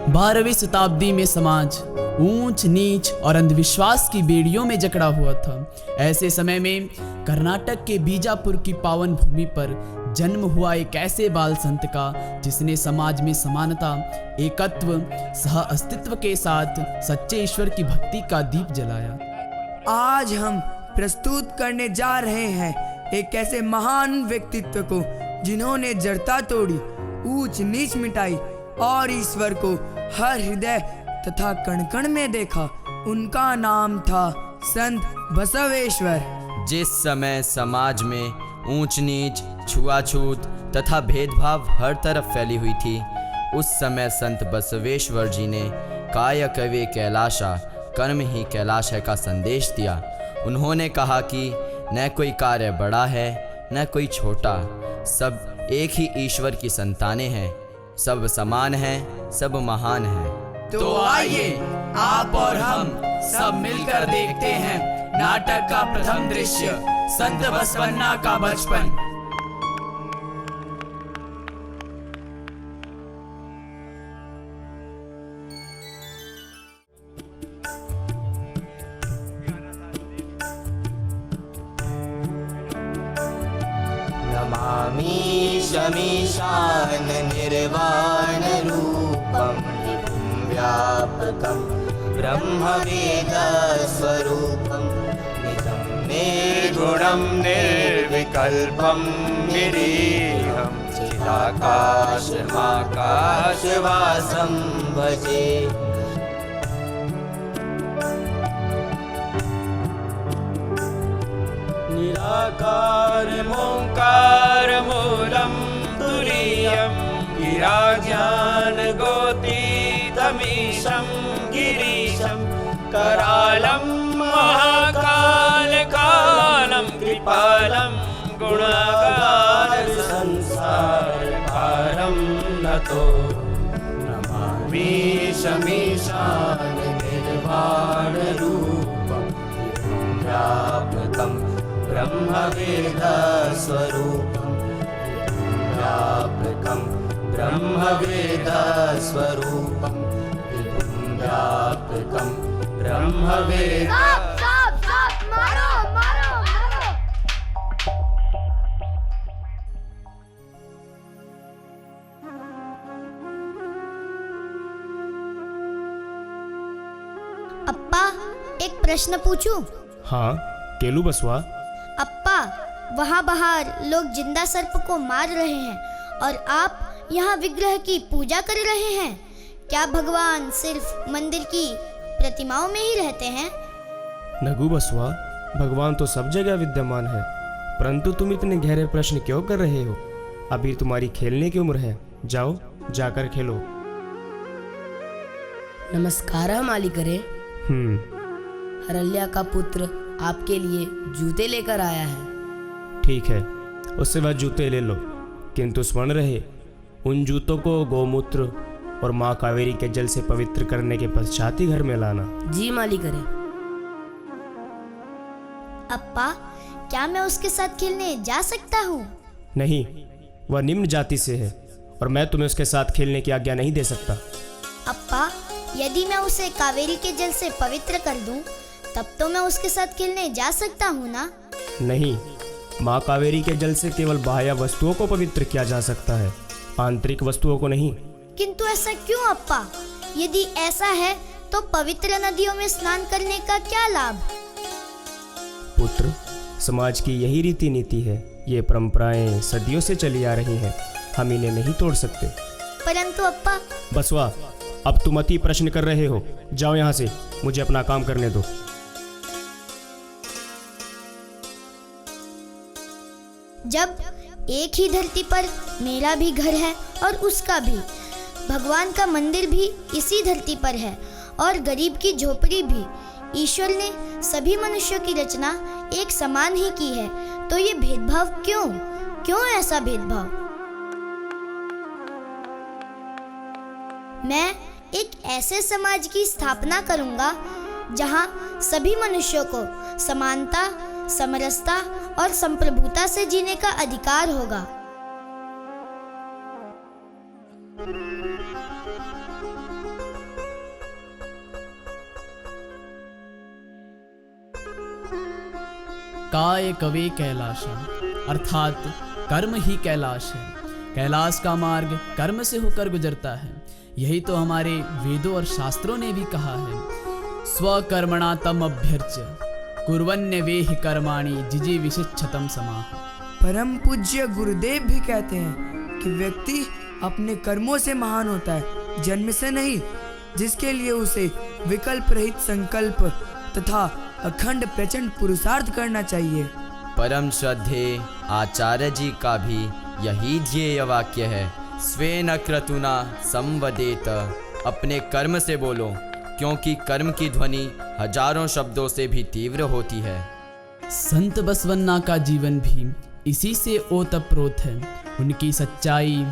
12वीं शताब्दी में समाज ऊंच नीच और अंधविश्वास की बेड़ियों में जकड़ा हुआ था। ऐसे समय में कर्नाटक के बीजापुर की पावन भूमि पर जन्म हुआ एक ऐसे बाल संत का जिसने समाज में समानता, एकत्व, सह अस्तित्व के साथ सच्चे ईश्वर की भक्ति का दीप जलाया। आज हम प्रस्तुत करने जा रहे हैं एक ऐसे महान व्यक्तित्व को जिन्होंने जड़ता तोड़ी, ऊंच नीच मिटाई और ईश्वर को हर हृदय तथा कण कण में देखा। उनका नाम था संत बसवेश्वर। जिस समय समाज में ऊंच नीच, छुआछूत तथा भेदभाव हर तरफ फैली हुई थी, उस समय संत बसवेश्वर जी ने काय कवे कैलाशा, कर्म ही कैलाश है का संदेश दिया। उन्होंने कहा कि न कोई कार्य बड़ा है न कोई छोटा, सब एक ही ईश्वर की संतानें हैं, सब समान हैं, सब महान हैं। तो आइए आप और हम सब मिलकर देखते हैं नाटक का प्रथम दृश्य, संत बसवन्ना का बचपन। नमामि शमीशान निर्वाण रूपं विभुं व्यापकं ब्रह्मवेद स्वरूपं निजं निर्गुणं निर्विकल्पं निरीहं चिदाकाशमाकाशवासं भजे। निराकारमोङ्कार मूलं तुरीयं गिराज्ञानगोतीतमीशं गिरीशं करालं महाकालकालं कृपालं गुणागार संसारकारं नतो नमामि शमीशान निर्वाणरूपं विभुं व्यापकं ब्रह्मवेद स्वरूपं विभुं व्यापकं ब्रह्मवेद स्वरूपं विभुं व्यापकं ब्रह्मवेद। मारो मारो मारो। अप्पा, एक प्रश्न पूछूं? हाँ, केलू बसवा। अप्पा, वहाँ बाहर लोग जिंदा सर्प को मार रहे हैं और आप यहाँ विग्रह की पूजा कर रहे हैं। क्या भगवान सिर्फ मंदिर की प्रतिमाओं में ही रहते हैं? नगु बसवा, भगवान तो सब जगह विद्यमान है, परंतु तुम इतने गहरे प्रश्न क्यों कर रहे हो? अभी तुम्हारी खेलने की उम्र है, जाओ जाकर खेलो। नमस्कार मालिकरे। हरल्या का पुत्र आपके लिए जूते लेकर आया है। ठीक है, उससे वह जूते ले लो, किंतु स्मरण रहे उन जूतों को गौमूत्र और माँ कावेरी के जल से पवित्र करने के पश्चात ही घर में लाना। जी मालिकरे। अप्पा, क्या मैं उसके साथ खेलने जा सकता हूँ? नहीं, वह निम्न जाति से है और मैं तुम्हें उसके साथ खेलने की आज्ञा नहीं दे सकता। अप्पा, यदि मैं उसे कावेरी के जल से पवित्र कर दूं, तब तो मैं उसके साथ खेलने जा सकता हूँ ना? नहीं, माँ कावेरी के जल से केवल बाह्य वस्तुओं को पवित्र किया जा सकता है, आंतरिक वस्तुओं को नहीं। किंतु ऐसा क्यों अप्पा? यदि ऐसा है तो पवित्र नदियों में स्नान करने का क्या लाभ? पुत्र, समाज की यही रीति नीति है। ये परंपराएं सदियों से चली आ रही हैं, हम इन्हें नहीं तोड़ सकते। परंतु अप्पा। बसवा, अब तुम अति प्रश्न कर रहे हो, जाओ यहाँ से, मुझे अपना काम करने दो। जब एक ही धरती पर मेरा भी घर है और उसका भी, भगवान का मंदिर भी इसी धरती पर है और गरीब की झोपड़ी भी, ईश्वर ने सभी मनुष्यों की रचना एक समान ही की है, तो ये भेदभाव क्यों? क्यों ऐसा भेदभाव? मैं एक ऐसे समाज की स्थापना करूंगा जहां सभी मनुष्यों को समानता, समरसता और संप्रभुता से जीने का अधिकार होगा। काय कवे कैलाशम, अर्थात कर्म ही कैलाश है। कैलाश का मार्ग कर्म से होकर गुजरता है। यही तो हमारे वेदों और शास्त्रों ने भी कहा है, स्वकर्मणा तम अभ्यर्च्य कुर्वन्य वेहि कर्माणि जिजी विशिक्षतम समाह। परम पूज्य गुरुदेव भी कहते हैं कि व्यक्ति अपने कर्मों से महान होता है, जन्म से नहीं, जिसके लिए उसे विकल्प रहित संकल्प तथा अखंड प्रचंड पुरुषार्थ करना चाहिए। परम श्रद्धे आचार्य जी का भी यही ध्येय वाक्य है, स्वेन क्रतुना संवदेत, अपने कर्म से बोलो, क्योंकि कर्म की ध्वनि हजारों शब्दों से भी तीव्र होती है। संत बसवन्ना का जीवन भी इसी से ओतप्रोत है। उनकी सच्चाई,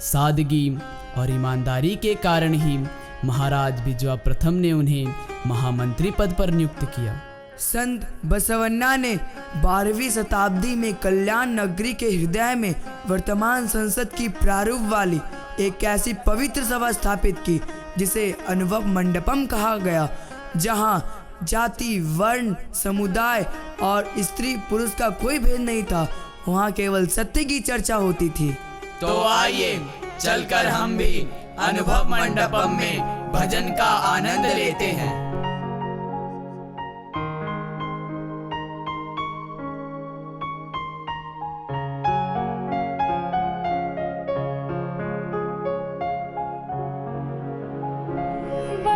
सादगी और ईमानदारी के कारण ही महाराज बिजवा प्रथम ने उन्हें महामंत्री पद पर नियुक्त किया। संत बसवन्ना ने 12वीं शताब्दी में कल्याण नगरी के हृदय में वर्तमान संसद की प्रारूप वाली एक ऐसी पवित्र सभा स्थापित की जिसे अनुभव मंडपम कहा गया, जहां जाति, वर्ण, समुदाय और स्त्री पुरुष का कोई भेद नहीं था। वहां केवल सत्य की चर्चा होती थी। तो आइए चलकर हम भी अनुभव मंडपम में भजन का आनंद लेते हैं।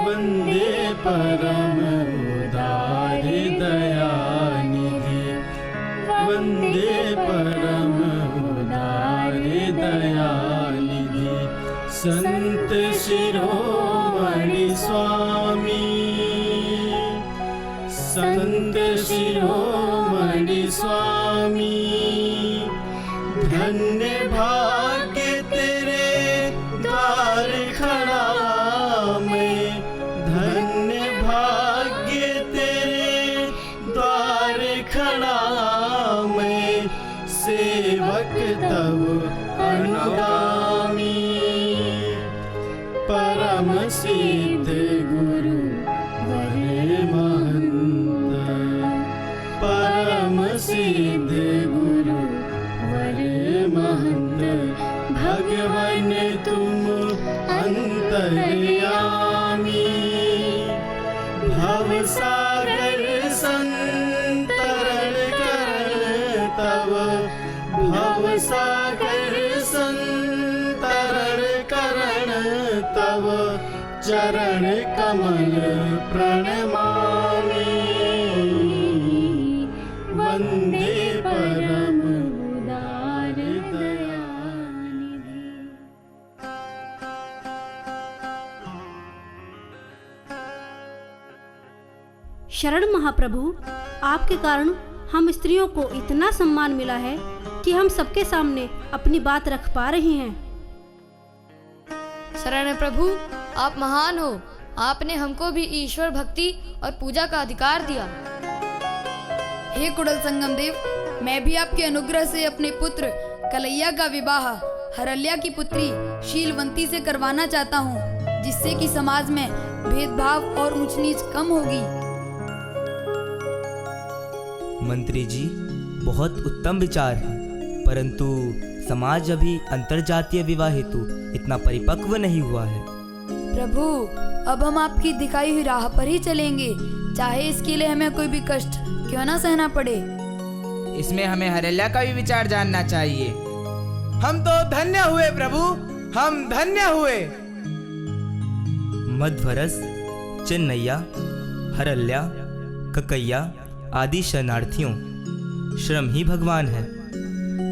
वंदे परम उदारी दयानिधि, वंदे परम उदारी दयानिधि, संत शिरोमणि स्वामी, संत शिरोमणि स्वामी। धन्य भाग्य तेरे द्वार खड़ा मैं, धन्य भाग्य तेरे द्वार खड़ा मैं, सेवक तब अनुगामी। परम सिद्ध गुरु वरे महंत, परम सिद्ध गुरु वरे महंत, भगवन तुम अंतर्यामी। भव सागर संतरण करण तव, भव सागर संतरण करण तव, चरण कमल प्रणमामि। वंदे परम उदार दयानिधि। शरण महाप्रभु, आपके कारण हम स्त्रियों को इतना सम्मान मिला है कि हम सबके सामने अपनी बात रख पा रहे हैं। शरण प्रभु, आप महान हो। आपने हमको भी ईश्वर भक्ति और पूजा का अधिकार दिया। हे कुडल संगम देव, मैं भी आपके अनुग्रह से अपने पुत्र कलैया का विवाह हरल्या की पुत्री शीलवंती से करवाना चाहता हूँ, जिससे कि समाज में भेदभाव और ऊंच नीच कम होगी। मंत्री जी, बहुत उत्तम विचार है, परंतु समाज अभी अंतरजातीय विवाह हेतु इतना परिपक्व नहीं हुआ है। प्रभु, अब हम आपकी दिखाई हुई राह पर ही चलेंगे, चाहे इसके लिए हमें कोई भी कष्ट क्यों ना सहना पड़े। इसमें हमें हरल्या का भी विचार जानना चाहिए। हम तो धन्य हुए प्रभु, हम धन्य हुए। मध्वरस, चेन्नैया, हरल्या, ककैया आदि शरणार्थियों श्रम ही भगवान है।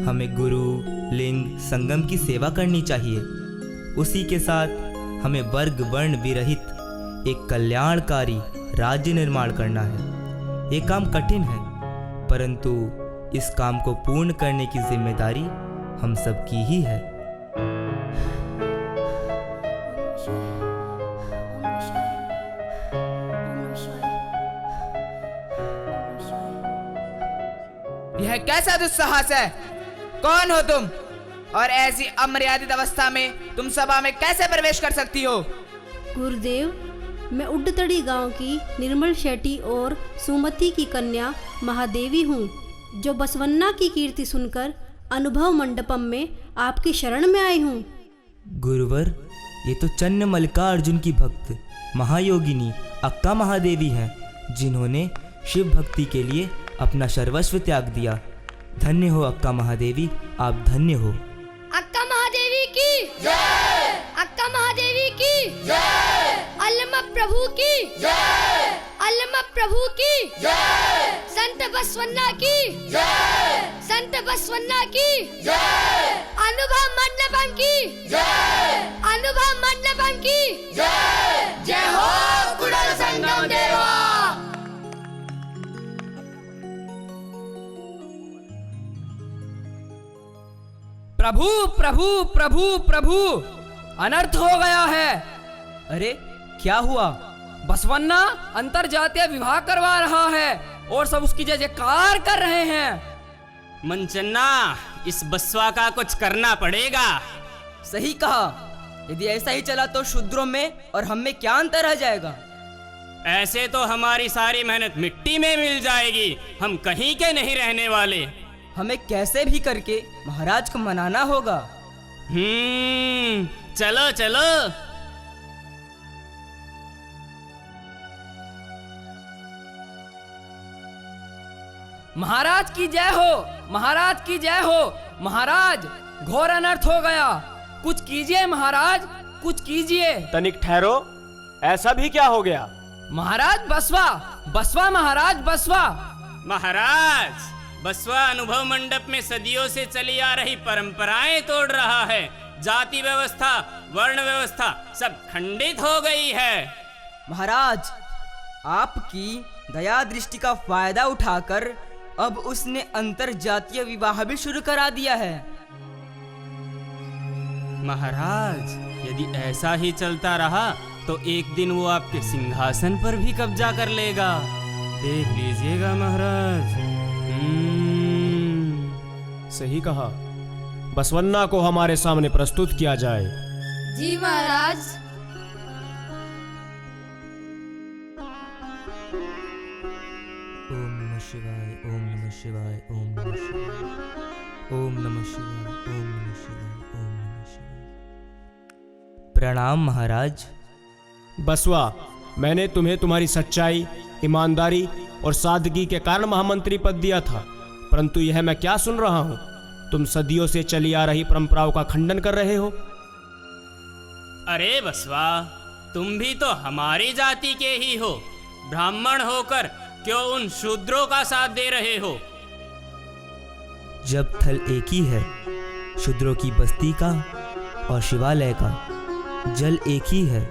हमें गुरु, लिंग, संगम की सेवा करनी चाहिए। उसी के साथ हमें वर्ग वर्ण विरहित एक कल्याणकारी राज्य निर्माण करना है। ये काम कठिन है, परंतु इस काम को पूर्ण करने की जिम्मेदारी हम सबकी ही है। यह कैसा दुस्साहस है? कौन हो तुम? और ऐसी अमर्यादित अवस्था में तुम सभा में कैसे प्रवेश कर सकती हो? गुरुदेव, मैं उड्डतड़ी गांव की निर्मल शेट्टी और सुमति की कन्या महादेवी हूँ। जो बसवन्ना की कीर्ति सुनकर अनुभव मंडपम में आपकी शरण में आई हूँ। गुरुवर, ये तो चन्न मल्लिकार्जुन की भक्त महायोगिनी अक्का महादेवी हैं, जिन्होंने शिव भक्ति के लिए अपना सर्वस्व त्याग दिया। धन्य हो अक्का महादेवी, आप धन्य हो। अक्का महादेवी की जय, अक्का महादेवी की जय, अल्लमा प्रभु की जय, अल्लमा प्रभु की जय, संत बसवन्ना की जय, संत बसवन्ना की जय, अनुभव मंडपम की जय, अनुभव मंडपम की जय। जय हो कुडल संगम देवा। प्रभु प्रभु प्रभु प्रभु, अनर्थ हो गया है। अरे क्या हुआ? बसवन्ना अंतर जातीय विवाह करवा रहा है और सब उसकी जय जयकार कर रहे हैं। मनचन्ना, इस बसवा का कुछ करना पड़ेगा। सही कहा। यदि ऐसा ही चला तो शूद्रों में और हम में क्या अंतर रह जाएगा? ऐसे तो हमारी सारी मेहनत मिट्टी में मिल जाएगी। हम कहीं के नहीं रहने वाले। हमें कैसे भी करके महाराज को मनाना होगा। चलो चलो। महाराज की जय हो, महाराज की जय हो। महाराज, घोर अनर्थ हो गया। कुछ कीजिए महाराज, कुछ कीजिए। तनिक ठहरो, ऐसा भी क्या हो गया? महाराज बसवा, बसवा महाराज बसवा। महाराज, बसवा अनुभव मंडप में सदियों से चली आ रही परंपराएं तोड़ रहा है। जाति व्यवस्था, वर्ण व्यवस्था सब खंडित हो गई है। महाराज, आपकी दया दृष्टि का फायदा उठाकर अब उसने अंतर जातीय विवाह भी शुरू करा दिया है। महाराज, यदि ऐसा ही चलता रहा तो एक दिन वो आपके सिंहासन पर भी कब्जा कर लेगा। देख लीजिएगा महाराज। सही कहा। बसवन्ना को हमारे सामने प्रस्तुत किया जाए। जी महाराज। ओम नमः शिवाय, ओम नमः शिवाय, ओम नमः शिवाय, ओम नमः शिवाय, ओम नमः शिवाय, ओम नमः शिवाय। प्रणाम महाराज। बसवा, मैंने तुम्हें तुम्हारी सच्चाई, ईमानदारी और सादगी के कारण महामंत्री पद दिया था, परंतु यह मैं क्या सुन रहा हूँ? तुम सदियों से चली आ रही परंपराओं का खंडन कर रहे हो। अरे बसवा, तुम भी तो हमारी जाति के ही हो। ब्राह्मण होकर क्यों उन शूद्रों का साथ दे रहे हो? जब थल एक ही है, शूद्रों की बस्ती का और शिवालय का, जल एक ही है,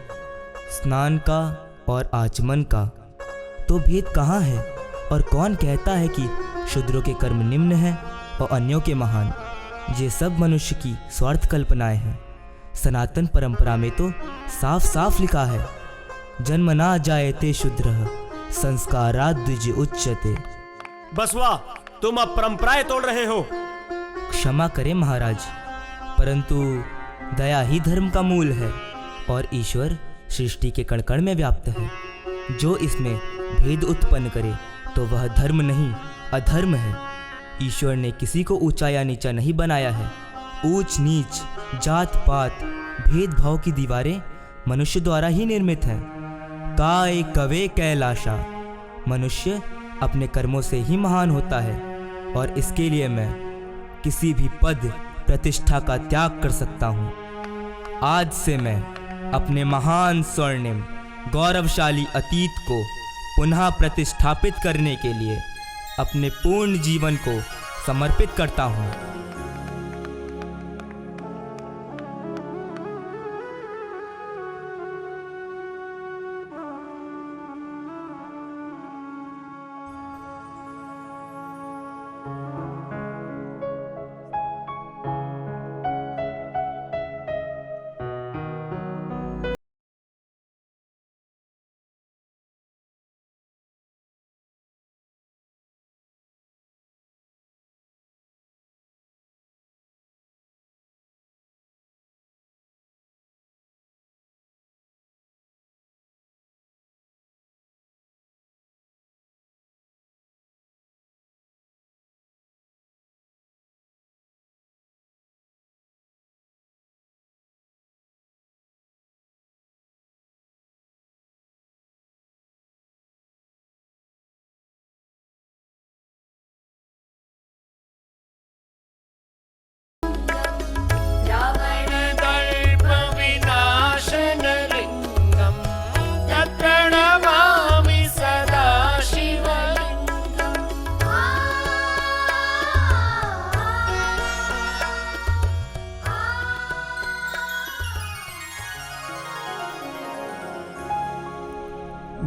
स्नान का और आचमन का, तो भेद कहाँ है? और कौन कहता है कि शूद्रों के कर्म निम्न हैं और अन्यों के महान? ये सब मनुष्य की स्वार्थ कल्पनाएं हैं। सनातन परंपरा में तो साफ साफ लिखा है, जन्मना जायते शूद्रः संस्कारात् द्विज उच्यते। बसवा, तुम अब परंपराएं तोड़ रहे हो। क्षमा करें महाराज, परंतु दया ही धर्म का मूल है और ईश्वर सृष्टि के कण कण में व्याप्त है। जो इसमें भेद उत्पन्न करे तो वह धर्म नहीं, अधर्म है। ईश्वर ने किसी को ऊंचा या नीचा नहीं बनाया है। ऊंच नीच, जात पात, भेदभाव की दीवारें मनुष्य द्वारा ही निर्मित हैं। काय कवे कैलाशा, मनुष्य अपने कर्मों से ही महान होता है और इसके लिए मैं किसी भी पद प्रतिष्ठा का त्याग कर सकता हूँ। आज से मैं अपने महान स्वर्णिम गौरवशाली अतीत को पुनः प्रतिष्ठापित करने के लिए अपने पूर्ण जीवन को समर्पित करता हूँ।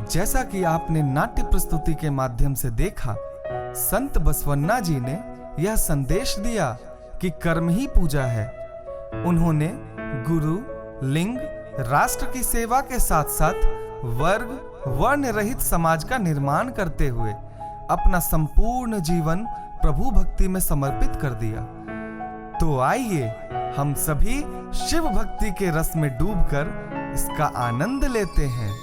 जैसा कि आपने नाट्य प्रस्तुति के माध्यम से देखा, संत बसवन्ना जी ने यह संदेश दिया कि कर्म ही पूजा है। उन्होंने गुरु, लिंग, राष्ट्र की सेवा के साथ साथ वर्ग वर्ण रहित समाज का निर्माण करते हुए अपना संपूर्ण जीवन प्रभु भक्ति में समर्पित कर दिया। तो आइए हम सभी शिव भक्ति के रस में डूबकर इसका आनंद लेते हैं।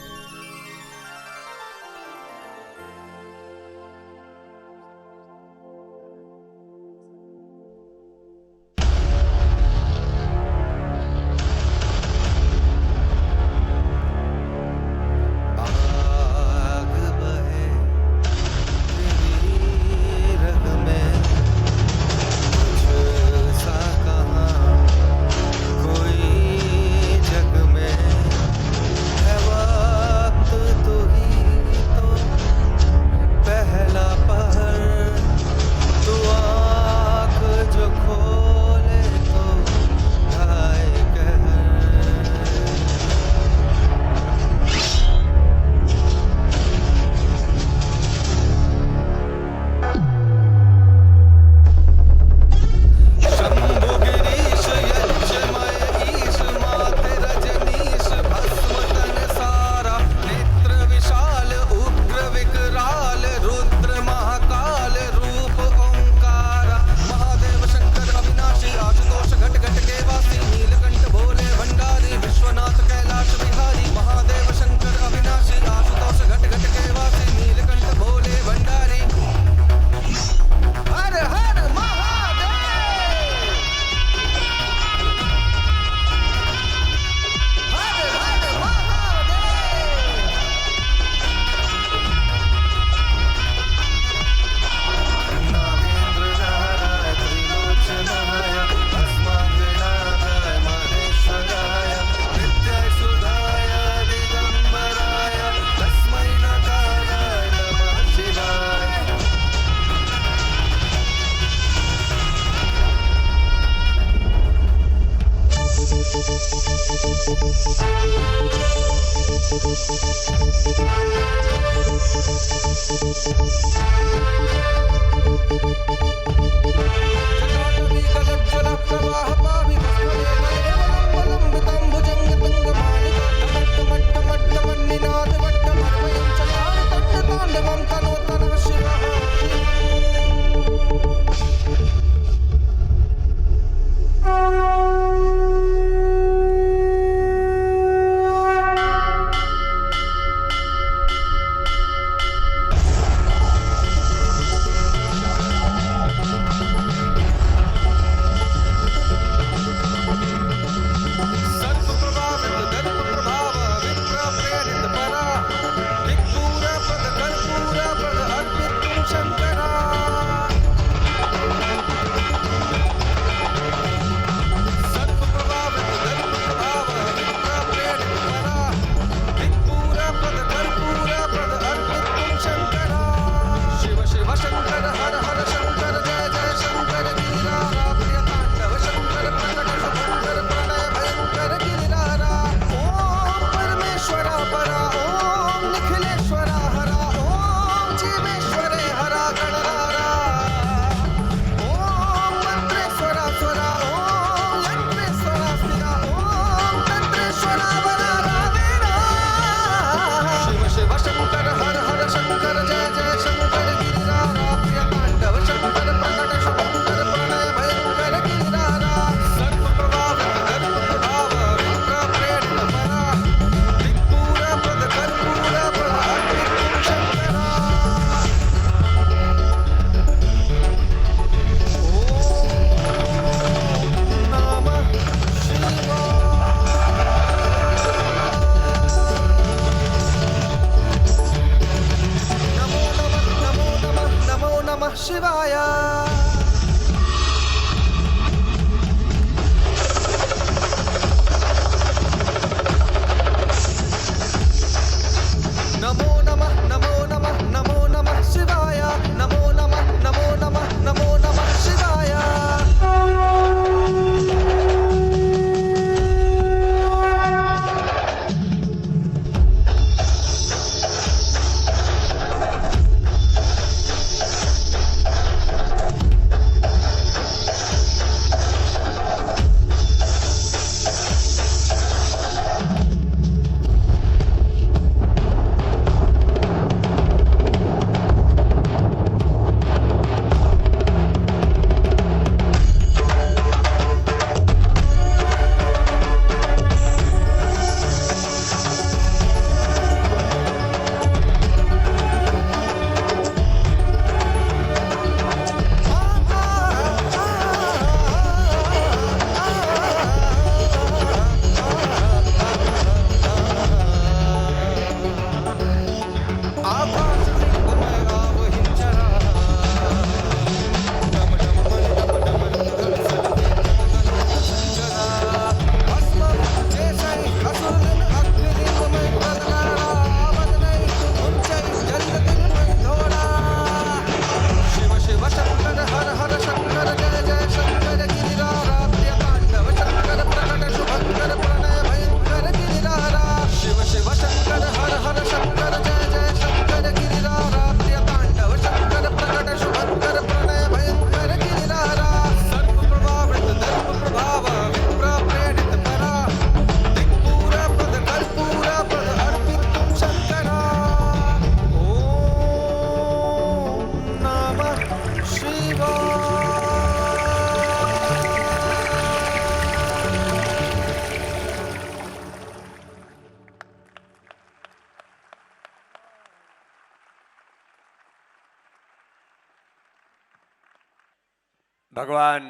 भगवान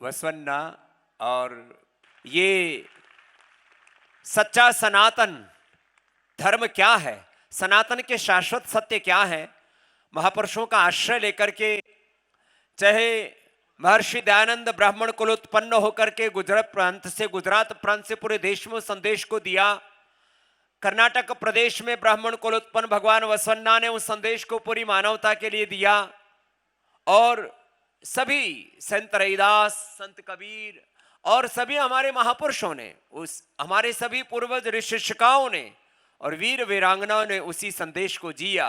वसवन्ना और ये सच्चा सनातन धर्म क्या है, सनातन के शाश्वत सत्य क्या है, महापुरुषों का आश्रय लेकर के, चाहे महर्षि दयानंद ब्राह्मण कुल उत्पन्न होकर के गुजरात प्रांत से पूरे देश में संदेश को दिया। कर्नाटक प्रदेश में ब्राह्मण कुल उत्पन्न भगवान वसवन्ना ने उस संदेश को पूरी मानवता के लिए दिया। और सभी संत रविदास, संत कबीर और सभी हमारे महापुरुषों ने, उस हमारे सभी पूर्वज ऋषि शिक्षिकाओं ने और वीर वीरांगनाओं ने उसी संदेश को जिया।